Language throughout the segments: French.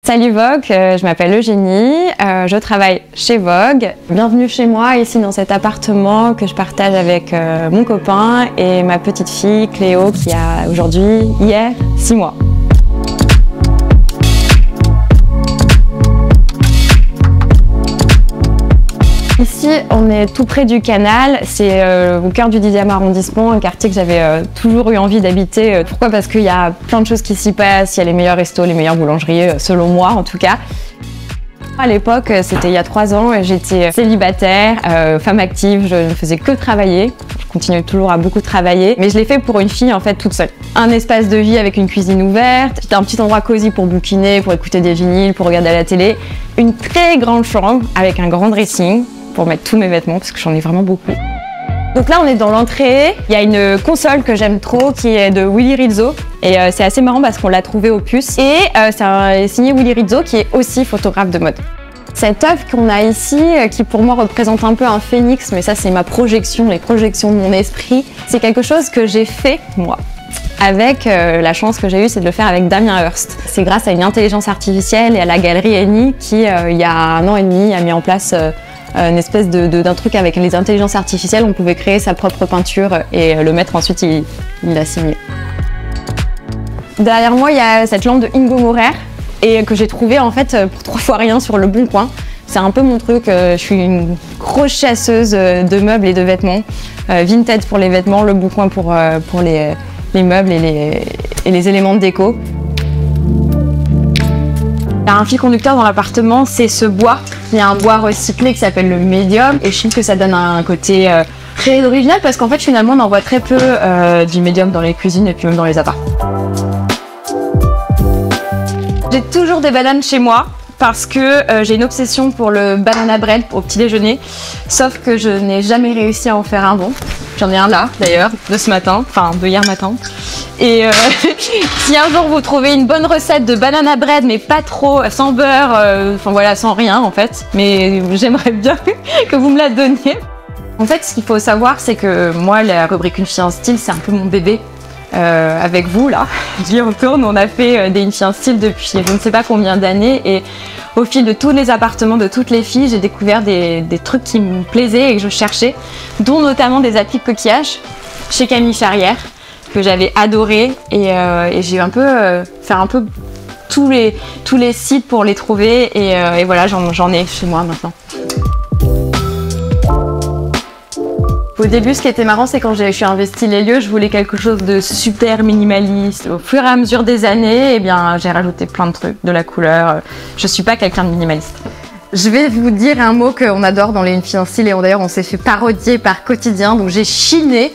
Salut Vogue, je m'appelle Eugénie, je travaille chez Vogue. Bienvenue chez moi, ici dans cet appartement que je partage avec mon copain et ma petite fille Cléo qui a hier 6 mois. Ici, on est tout près du canal, c'est au cœur du 10e arrondissement, un quartier que j'avais toujours eu envie d'habiter. Pourquoi? Parce qu'il y a plein de choses qui s'y passent, il y a les meilleurs restos, les meilleures boulangeries, selon moi en tout cas. À l'époque, c'était il y a 3 ans, j'étais célibataire, femme active, je ne faisais que travailler. Je continue toujours à beaucoup travailler, mais je l'ai fait pour une fille en fait toute seule. Un espace de vie avec une cuisine ouverte, un petit endroit cosy pour bouquiner, pour écouter des vinyles, pour regarder la télé. Une très grande chambre avec un grand dressing pour mettre tous mes vêtements parce que j'en ai vraiment beaucoup. Donc là on est dans l'entrée, il y a une console que j'aime trop qui est de Willy Rizzo et c'est assez marrant parce qu'on l'a trouvé au Puce et c'est signé Willy Rizzo qui est aussi photographe de mode. Cette œuvre qu'on a ici qui pour moi représente un peu un phénix, mais ça c'est ma projection, les projections de mon esprit, c'est quelque chose que j'ai fait moi. Avec la chance que j'ai eue, c'est de le faire avec Damien Hirst. C'est grâce à une intelligence artificielle et à la galerie Eni qui il y a 1 an et demi a mis en place une espèce d'un truc avec les intelligences artificielles, on pouvait créer sa propre peinture et le maître ensuite il l'a signé. Derrière moi il y a cette lampe de Ingo Maurer et que j'ai trouvée en fait pour 3 fois rien sur Le Bon Coin. C'est un peu mon truc, je suis une grosse chasseuse de meubles et de vêtements. Vinted pour les vêtements, Le Bon Coin pour les meubles et les éléments de déco. Il y a un fil conducteur dans l'appartement, c'est ce bois. Il y a un bois recyclé qui s'appelle le médium et je trouve que ça donne un côté très original parce qu'en fait finalement on en voit très peu du médium dans les cuisines et puis même dans les apparts. J'ai toujours des bananes chez moi parce que j'ai une obsession pour le banana bread au petit déjeuner, sauf que je n'ai jamais réussi à en faire un bon. J'en ai un là d'ailleurs, de ce matin, enfin de hier matin. Et si un jour vous trouvez une bonne recette de banana bread, mais pas trop, sans beurre, enfin voilà, sans rien en fait, mais j'aimerais bien que vous me la donniez. En fait, ce qu'il faut savoir, c'est que moi, la rubrique Une fille en style, c'est un peu mon bébé. Avec vous là, j'y retourne, on a fait des Une fille en style depuis je ne sais pas combien d'années et au fil de tous les appartements de toutes les filles, j'ai découvert des trucs qui me plaisaient et que je cherchais, dont notamment des applis de coquillage chez Camille Charrière que j'avais adoré et j'ai un peu fait un peu tous les sites pour les trouver et voilà, j'en ai chez moi maintenant. Au début, ce qui était marrant, c'est quand je suis investie les lieux, je voulais quelque chose de super minimaliste. Au fur et à mesure des années, eh bien, j'ai rajouté plein de trucs, de la couleur. Je suis pas quelqu'un de minimaliste. Je vais vous dire un mot qu'on adore dans les Une fille en style et d'ailleurs on s'est fait parodier par Quotidien. Donc j'ai chiné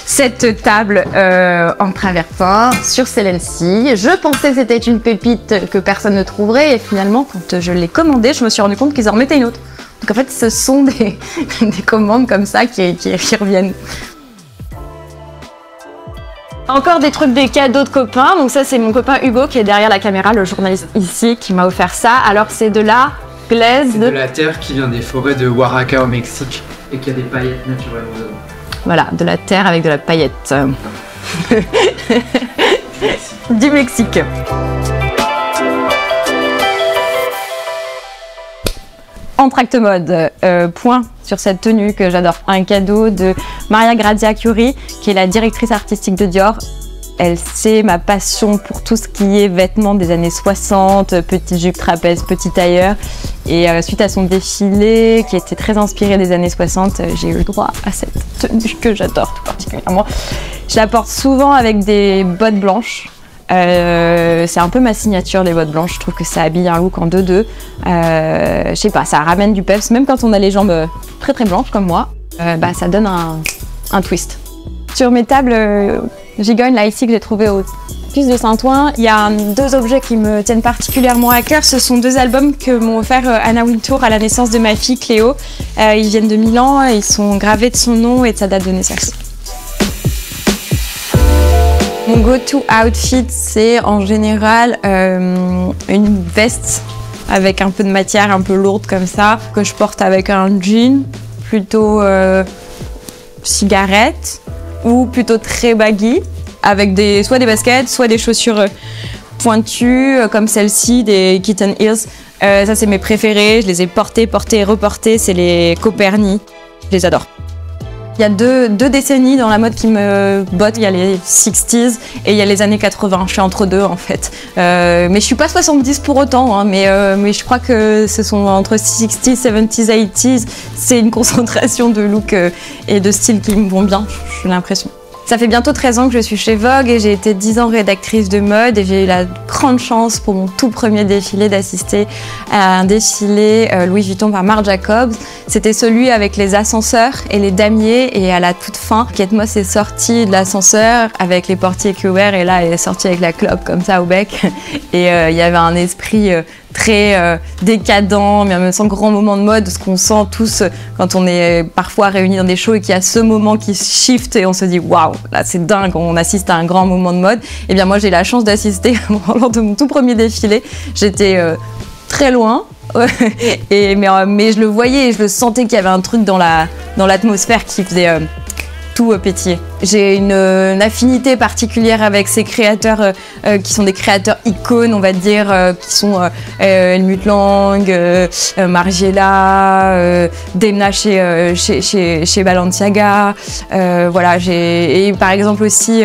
cette table en travertin sur Celency. Je pensais que c'était une pépite que personne ne trouverait et finalement quand je l'ai commandée, je me suis rendu compte qu'ils en remettaient une autre. Donc en fait, ce sont des commandes comme ça qui reviennent. Encore des trucs, des cadeaux de copains. Donc ça, c'est mon copain Hugo qui est derrière la caméra, le journaliste ici, qui m'a offert ça. Alors c'est de la glaise de la terre qui vient des forêts de Oaxaca au Mexique et qui a des paillettes naturellement dedans. Voilà, de la terre avec de la paillette. Du Mexique. Entracte mode, point sur cette tenue que j'adore. Un cadeau de Maria Grazia Chiuri, qui est la directrice artistique de Dior. Elle sait ma passion pour tout ce qui est vêtements des années 60, petite jupe trapèze, petit tailleur. Et suite à son défilé, qui était très inspiré des années 60, j'ai eu le droit à cette tenue que j'adore tout particulièrement. Je la porte souvent avec des bottes blanches. C'est un peu ma signature, les bottes blanches. Je trouve que ça habille un look en 2-2. Je sais pas, ça ramène du peps. Même quand on a les jambes très très blanches comme moi, ça donne un twist. Sur mes tables gigognes là ici que j'ai trouvé au Puce de Saint-Ouen, il y a 2 objets qui me tiennent particulièrement à cœur. Ce sont 2 albums que m'ont offert Anna Wintour à la naissance de ma fille Cléo. Ils viennent de Milan, ils sont gravés de son nom et de sa date de naissance. Mon go-to outfit, c'est en général une veste avec un peu de matière un peu lourde comme ça, que je porte avec un jean plutôt cigarette ou plutôt très baggy, avec soit des baskets, soit des chaussures pointues, comme celle-ci, des Kitten Heels. Ça, c'est mes préférés. Je les ai portés et reportés. C'est les Coperni. Je les adore. Il y a deux décennies dans la mode qui me bottent. Il y a les 60s et il y a les années 80. Je suis entre deux en fait. Mais je suis pas 70 pour autant. Hein, mais je crois que ce sont entre 60s, 70s, 80s. C'est une concentration de look et de style qui me vont bien, j'ai l'impression. Ça fait bientôt 13 ans que je suis chez Vogue et j'ai été 10 ans rédactrice de mode et j'ai eu la grande chance pour mon tout premier défilé d'assister à un défilé Louis Vuitton par Marc Jacobs. C'était celui avec les ascenseurs et les damiers et à la toute fin, Kate Moss est sortie de l'ascenseur avec les portiers qui ouverts et là elle est sortie avec la clope comme ça au bec et il y avait un esprit très décadent, mais en même temps grand moment de mode, ce qu'on sent tous quand on est parfois réunis dans des shows et qu'il y a ce moment qui shift et on se dit waouh, là c'est dingue, on assiste à un grand moment de mode. Et bien moi j'ai la chance d'assister lors de mon tout premier défilé. J'étais très loin. mais je le voyais et je le sentais qu'il y avait un truc dans l'atmosphère qui faisait tout pétiller. J'ai une affinité particulière avec ces créateurs qui sont des créateurs icônes, on va dire, qui sont Helmut Lang, Margiela, Demna chez Balenciaga. Voilà, et par exemple aussi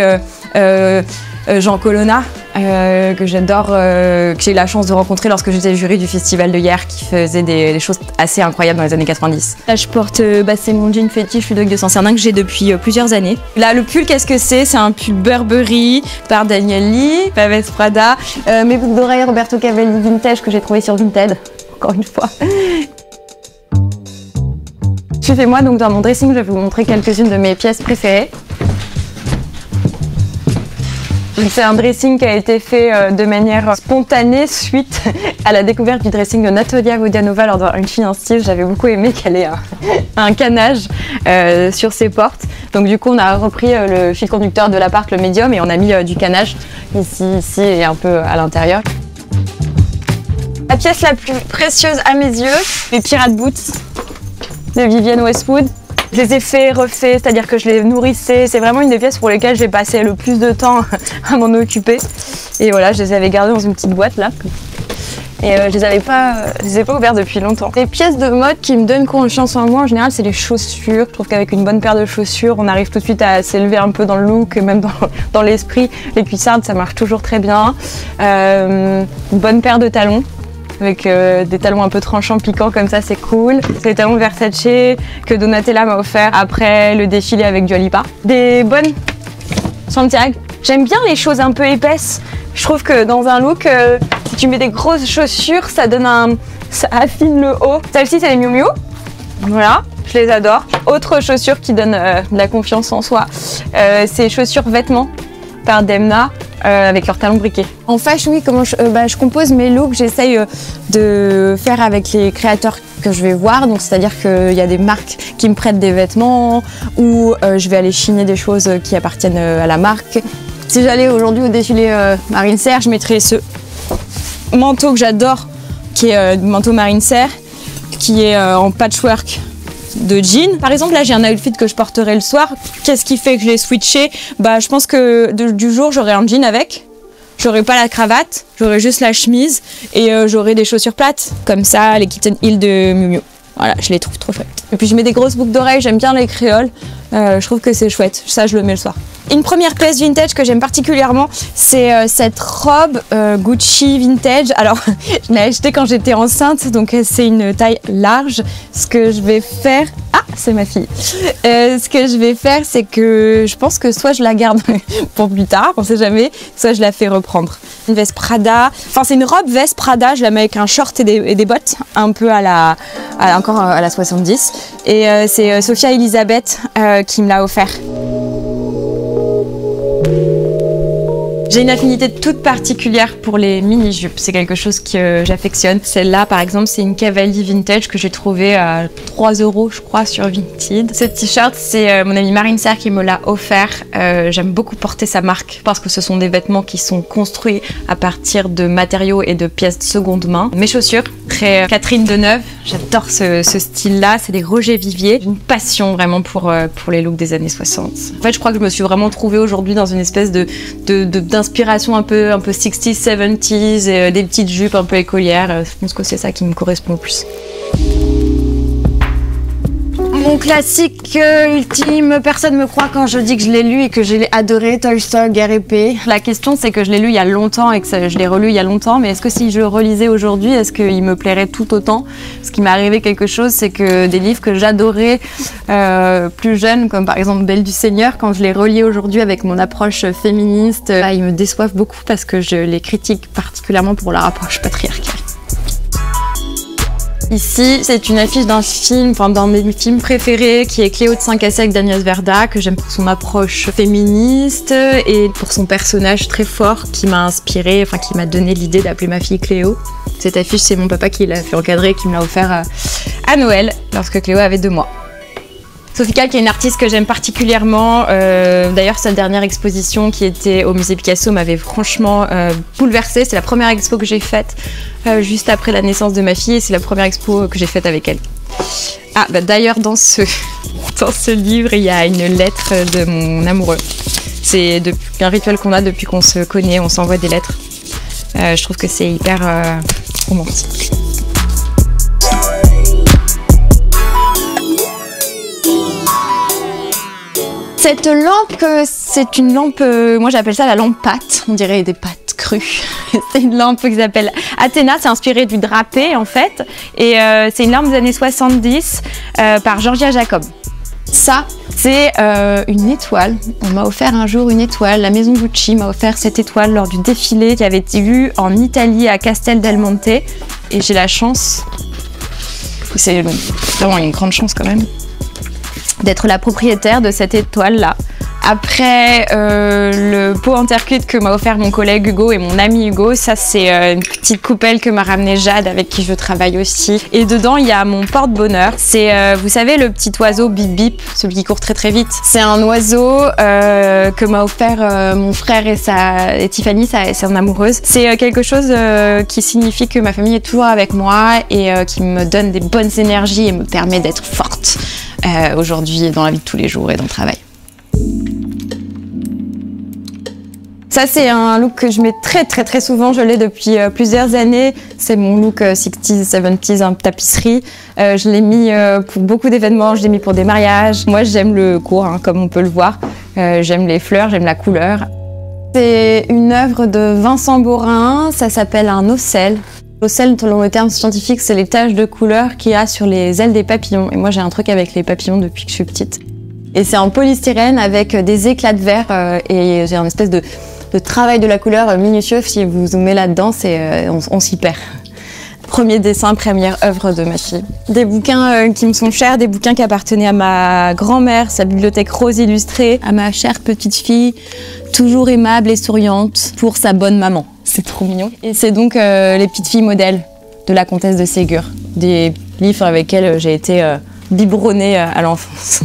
Jean Colonna, que j'adore, que j'ai eu la chance de rencontrer lorsque j'étais jury du festival de hier, qui faisait des choses assez incroyables dans les années 90. Là, je porte, c'est mon jean fétiche Ludovic de Saint-Cernin que j'ai depuis plusieurs années. Là, le pull, qu'est-ce que c'est? C'est un pull Burberry par Daniel Lee, Vest Prada. Mes boucles d'oreilles Roberto Cavalli vintage que j'ai trouvé sur Vinted, encore une fois. Suivez-moi donc dans mon dressing, je vais vous montrer quelques-unes de mes pièces préférées. C'est un dressing qui a été fait de manière spontanée suite à la découverte du dressing de Natalia Vodianova lors d'un Fille en style. J'avais beaucoup aimé qu'elle ait un canage sur ses portes. Donc du coup on a repris le fil conducteur de l'appart, le médium, et on a mis du canage ici et un peu à l'intérieur. La pièce la plus précieuse à mes yeux, les Pirate Boots de Vivienne Westwood. Je les ai refaits, c'est-à-dire que je les nourrissais. C'est vraiment une des pièces pour lesquelles j'ai passé le plus de temps à m'en occuper. Et voilà, je les avais gardées dans une petite boîte là. Et je les ai pas ouvertes depuis longtemps. Les pièces de mode qui me donnent confiance en moi, en général, c'est les chaussures. Je trouve qu'avec une bonne paire de chaussures, on arrive tout de suite à s'élever un peu dans le look, même dans l'esprit. Les cuissardes, ça marche toujours très bien. Une bonne paire de talons. Avec des talons un peu tranchants, piquants comme ça, c'est cool. C'est les talons Versace que Donatella m'a offert après le défilé avec Dua Lipa. Des bonnes Santiago. J'aime bien les choses un peu épaisses. Je trouve que dans un look, si tu mets des grosses chaussures, ça affine le haut. Celle-ci, c'est les Miu Miu. Voilà, je les adore. Autre chaussure qui donne de la confiance en soi, c'est chaussures vêtements par Demna. Avec leurs talons briqués. En fashion week, comment je compose mes looks, j'essaye de faire avec les créateurs que je vais voir. Donc c'est-à-dire qu'il y a des marques qui me prêtent des vêtements ou je vais aller chiner des choses qui appartiennent à la marque. Si j'allais aujourd'hui au défilé Marine Serre, je mettrais ce manteau que j'adore, qui est le manteau Marine Serre, qui est en patchwork de jean. Par exemple, là j'ai un outfit que je porterai le soir. Qu'est-ce qui fait que je l'ai switché? Je pense que du jour j'aurai un jean avec. J'aurai pas la cravate, j'aurai juste la chemise et j'aurai des chaussures plates. Comme ça, les Kitten Heels de Miu Miu. Voilà, je les trouve trop chouettes. Et puis je mets des grosses boucles d'oreilles, j'aime bien les créoles. Je trouve que c'est chouette. Ça, je le mets le soir. Une première pièce vintage que j'aime particulièrement, c'est cette robe Gucci vintage. Alors, je l'ai achetée quand j'étais enceinte, donc c'est une taille large. Ce que je vais faire... Ah, c'est ma fille. Ce que je vais faire, c'est que je pense que soit je la garde pour plus tard, on sait jamais, soit je la fais reprendre. Une veste Prada, enfin c'est une robe veste Prada, je la mets avec un short et des bottes, un peu encore à la 70. Et c'est Sophia Elisabeth qui me l'a offert. J'ai une affinité toute particulière pour les mini-jupes, c'est quelque chose que j'affectionne. Celle-là, par exemple, c'est une Cavalli vintage que j'ai trouvée à 3 € je crois sur Vinted. Ce t-shirt, c'est mon amie Marine Serre qui me l'a offert. J'aime beaucoup porter sa marque parce que ce sont des vêtements qui sont construits à partir de matériaux et de pièces de seconde main. Mes chaussures, très Catherine Deneuve. J'adore ce style-là, c'est des Roger Vivier. Une passion vraiment pour les looks des années 60. En fait, je crois que je me suis vraiment trouvée aujourd'hui dans une espèce d'inspiration un peu 60s, 70s, et des petites jupes un peu écolières. Je pense que c'est ça qui me correspond le plus. Mon classique ultime, personne me croit quand je dis que je l'ai lu et que je l'ai adoré, Toy Story, Guerre et Paix. La question c'est que je l'ai lu il y a longtemps et que je l'ai relu il y a longtemps, mais est-ce que si je le relisais aujourd'hui, est-ce qu'il me plairait tout autant? Ce qui m'est arrivé quelque chose, c'est que des livres que j'adorais plus jeune, comme par exemple Belle du Seigneur, quand je les relis aujourd'hui avec mon approche féministe, ils me déçoivent beaucoup parce que je les critique particulièrement pour leur approche patriarcale. Ici, c'est une affiche d'un film, enfin d'un de mes films préférés, qui est Cléo de Saint-Cassec d'Agnès Varda, que j'aime pour son approche féministe et pour son personnage très fort qui m'a inspirée, enfin qui m'a donné l'idée d'appeler ma fille Cléo. Cette affiche, c'est mon papa qui l'a fait encadrer et qui me l'a offert à Noël, lorsque Cléo avait 2 mois. Sophie Calle, qui est une artiste que j'aime particulièrement. D'ailleurs, sa dernière exposition qui était au musée Picasso m'avait franchement bouleversée. C'est la première expo que j'ai faite juste après la naissance de ma fille et c'est la première expo que j'ai faite avec elle. Ah, bah d'ailleurs, dans ce livre, il y a une lettre de mon amoureux. C'est un rituel qu'on a depuis qu'on se connaît, on s'envoie des lettres. Je trouve que c'est hyper romantique. Cette lampe, c'est une lampe, moi j'appelle ça la lampe pâte, on dirait des pâtes crues. C'est une lampe qui s'appelle Athéna, c'est inspiré du drapé en fait, et c'est une lampe des années 70 par Georgia Jacob. Ça, c'est une étoile. On m'a offert un jour une étoile. La maison Gucci m'a offert cette étoile lors du défilé qui avait été vu en Italie à Castel del Monte. Et j'ai la chance, c'est vraiment une grande chance quand même, d'être la propriétaire de cette étoile-là. Après, le pot en terre cuite que m'a offert mon collègue Hugo et mon ami Hugo, ça c'est une petite coupelle que m'a ramenée Jade avec qui je travaille aussi. Et dedans, il y a mon porte-bonheur. C'est, vous savez, le petit oiseau bip bip, celui qui court très très vite. C'est un oiseau que m'a offert mon frère et Tiffany, son amoureuse. C'est quelque chose qui signifie que ma famille est toujours avec moi et qui me donne des bonnes énergies et me permet d'être forte aujourd'hui dans la vie de tous les jours et dans le travail. Ça, c'est un look que je mets très souvent. Je l'ai depuis plusieurs années. C'est mon look 60s, 70s, en tapisserie. Je l'ai mis pour beaucoup d'événements. Je l'ai mis pour des mariages. Moi, j'aime le court, hein, comme on peut le voir. J'aime les fleurs, j'aime la couleur. C'est une œuvre de Vincent Borin. Ça s'appelle un ocelle. L'ocelle, selon le terme scientifique, c'est les taches de couleur qu'il y a sur les ailes des papillons. Et moi, j'ai un truc avec les papillons depuis que je suis petite. Et c'est en polystyrène avec des éclats de verre et j'ai un espèce de travail de la couleur minutieux. Si vous zoomez là-dedans, on s'y perd. Premier dessin, première œuvre de ma fille. Des bouquins qui me sont chers, des bouquins qui appartenaient à ma grand-mère, sa bibliothèque rose illustrée, à ma chère petite fille, toujours aimable et souriante pour sa bonne maman. C'est trop mignon. Et c'est donc les petites filles modèles de la comtesse de Ségur, des livres avec lesquels j'ai été biberonnée à l'enfance.